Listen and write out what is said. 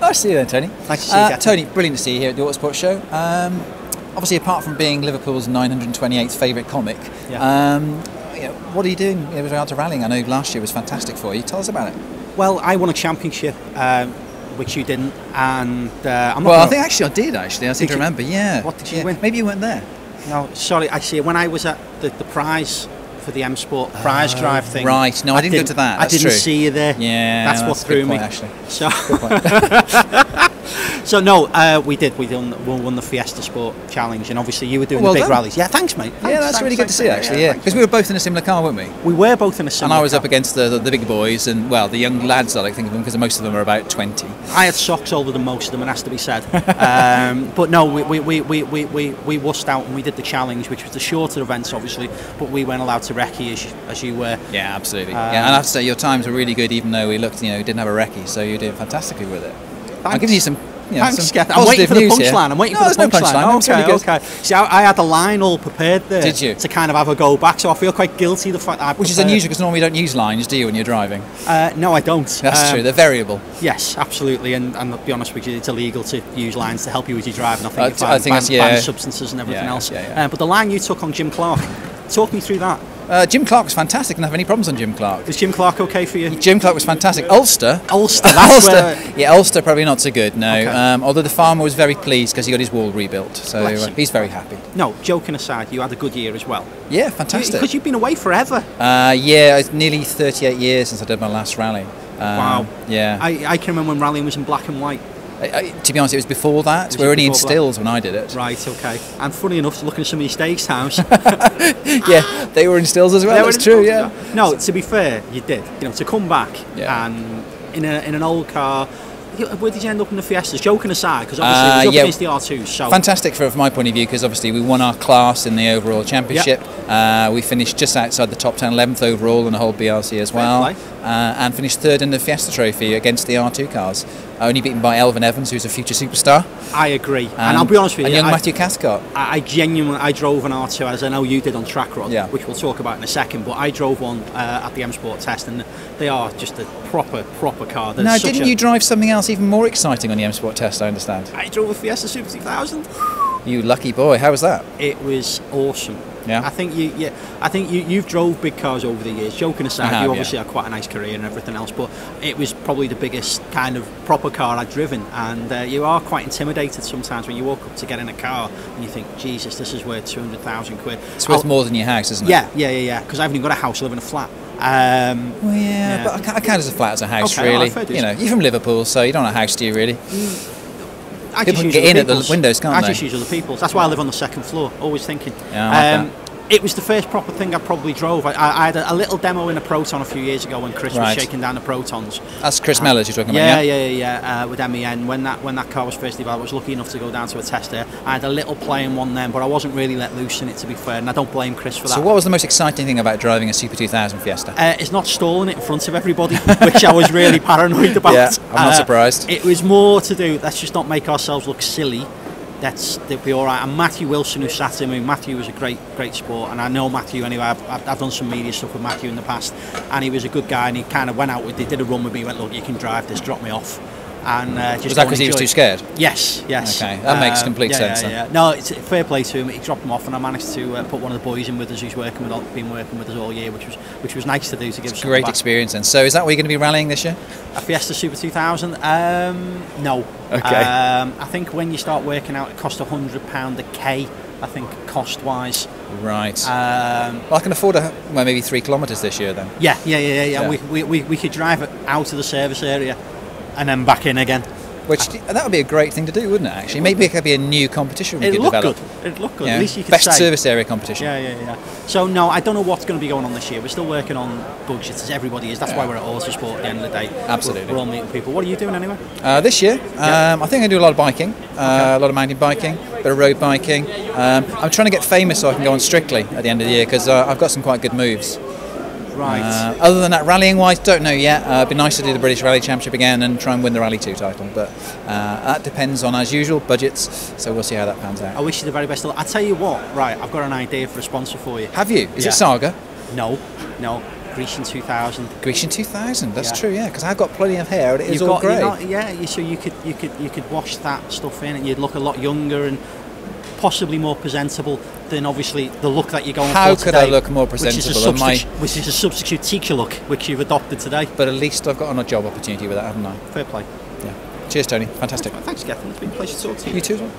Nice to see you then, Tony. Nice to see you, Gethin. Tony, brilliant to see you here at the Autosport Show. Obviously, apart from being Liverpool's 928th favourite comic, what are you doing with regard to rallying? I know last year was fantastic for you. Tell us about it. Well, I won a championship, which you didn't, and I think actually I did. Actually, I seem to remember. Yeah. What did you win? Maybe you weren't there. No, sorry. I see. When I was at the prize for the M Sport prize drive thing. Right. No, I didn't go to that. That's I didn't true. see you there. Yeah. That's what threw me. Actually. So. So no, we did. We won the Fiesta Sport Challenge, and obviously you were doing the big rallies. Yeah, thanks, mate. Yeah, that's really good to see, actually. Yeah, because we were both in a similar car, weren't we? We were both in a similar car. And I was up against the big boys, and well, the young lads, I like to think of them, because most of them are about 20. I had socks older than most of them, it has to be said. But no, we wussed out and we did the challenge, which was the shorter events, obviously. But we weren't allowed to recce as you were. Yeah, absolutely. And I have to say, your times were really good, even though we looked, didn't have a recce. So you did fantastically with it. Thanks. I'm giving you some. Thanks, I'm waiting for the punchline. I'm waiting for the punchline. Okay. See, I had a line all prepared there. Did you? To kind of have a go back, so I feel quite guilty the fact that which is unusual because normally you don't use lines, do you, when you're driving? No, I don't. That's true. They're variable. Yes, absolutely. And to be honest with you, it's illegal to use lines to help you with your driving. I think banned substances and everything else. But the line you took on Jim Clark, talk me through that. Jim Clark was fantastic. Didn't have any problems on Jim Clark. Was Jim Clark okay for you? Jim Clark was fantastic. Ulster. Yeah, Ulster probably not so good. No. Okay. Although the farmer was very pleased because he got his wall rebuilt, so he's very happy. No, joking aside, you had a good year as well. Yeah, fantastic. Because you've been away forever. Yeah, it's nearly 38 years since I did my last rally. Wow. Yeah. I can remember when rallying was in black and white. To be honest, it was before that. We were only in stills when I did it. Right, okay. And funny enough, looking at some of your stakes times. Yeah, they were in stills as well. That's true. Yeah. No, to be fair, you did. To come back and in an old car. Where did you end up in the Fiestas? Joking aside, because obviously it was up against the R2s. So. Fantastic from my point of view, because obviously we won our class in the overall championship. We finished just outside the top 10, 11th overall in the whole BRC as well, and finished third in the Fiesta Trophy against the R2 cars. Only beaten by Elvin Evans, who's a future superstar. I agree, and I'll be honest with you. And young Matthew Cathcart. I genuinely drove an R2, as I know you did on track rod, which we'll talk about in a second. But I drove one at the M Sport test, and they are just a proper car. Now, didn't you drive something else even more exciting on the M Sport test? I understand. I drove a Fiesta Super 2000. You lucky boy. How was that? It was awesome. Yeah. I think you've drove big cars over the years. Joking aside, you obviously had quite a nice career and everything else, but it was probably the biggest kind of proper car I'd driven, and you are quite intimidated sometimes when you walk up to get in a car and you think, Jesus, this is worth 200,000 quid. It's worth more than your house, isn't it? Yeah. Because I haven't even got a house, I live in a flat. But I count as a flat as a house, really. You're from Liverpool, so you don't have a house, do you really? People can get in at the windows, can't they? I just use other people's. That's why I live on the second floor, always thinking. Yeah, it was the first proper thing I probably drove. I had a little demo in a Proton a few years ago when Chris was shaking down the Protons. That's Chris Mellors you're talking about, yeah, with MEN. When that car was first developed, I was lucky enough to go down to a test there. I had a little play in one then, but I wasn't really let loose in it, to be fair, and I don't blame Chris for that. So what was the most exciting thing about driving a Super 2000 Fiesta? It's not stalling it in front of everybody, which I was really paranoid about. Yeah, I'm not surprised. It was more to do, let's just not make ourselves look silly. They'll be all right. And Matthew Wilson, who sat in me, Matthew was a great sport, and I know Matthew anyway. I've done some media stuff with Matthew in the past, and he was a good guy. And he kind of went out with, they did a run with me. He went, look, you can drive this, drop me off. And just was that because he was too scared? Yes. Okay, that makes complete sense. Yeah. No, it's fair play to him. He dropped him off, and I managed to put one of the boys in with us who's been working with us all year, which was nice to do. To give us a great experience. And so, is that what you're going to be rallying this year? A Fiesta Super 2000? No. Okay. I think when you start working out, it costs £100 a K. I think cost-wise. Right. Well, I can afford maybe 3 kilometres this year then. Yeah. We could drive it out of the service area and then back in again. Which that would be a great thing to do, wouldn't it? Actually, maybe it could be a new competition we could develop. It'd look good. Yeah. At least you could Best service area competition. Yeah. So no, I don't know what's going to be going on this year. We're still working on budgets, as everybody is. That's why we're at Autosport at the end of the day. Absolutely. We're all meeting people. What are you doing anyway? This year, I think I do a lot of biking, a lot of mountain biking, a bit of road biking. I'm trying to get famous so I can go on Strictly at the end of the year because I've got some quite good moves. Right. Other than that, rallying wise, don't know yet. It'd be nice to do the British Rally Championship again and try and win the Rally 2 title, but that depends on, as usual, budgets, so we'll see how that pans out. I wish you the very best of luck. I tell you what, right, I've got an idea for a sponsor for you. Have you? Is it Saga? No. Grecian 2000. Grecian 2000, that's Yeah. true, yeah, because I've got plenty of hair and it is You've all grey. So you could wash that stuff in and you'd look a lot younger and possibly more presentable than obviously the look that you're going How for could today, I look more presentable than my... which is a substitute teacher look, which you've adopted today. But at least I've got a job opportunity with that, haven't I? Fair play. Yeah. Cheers, Tony. Fantastic. Thanks, Gethin. It's been a pleasure to talk to you. You too, John.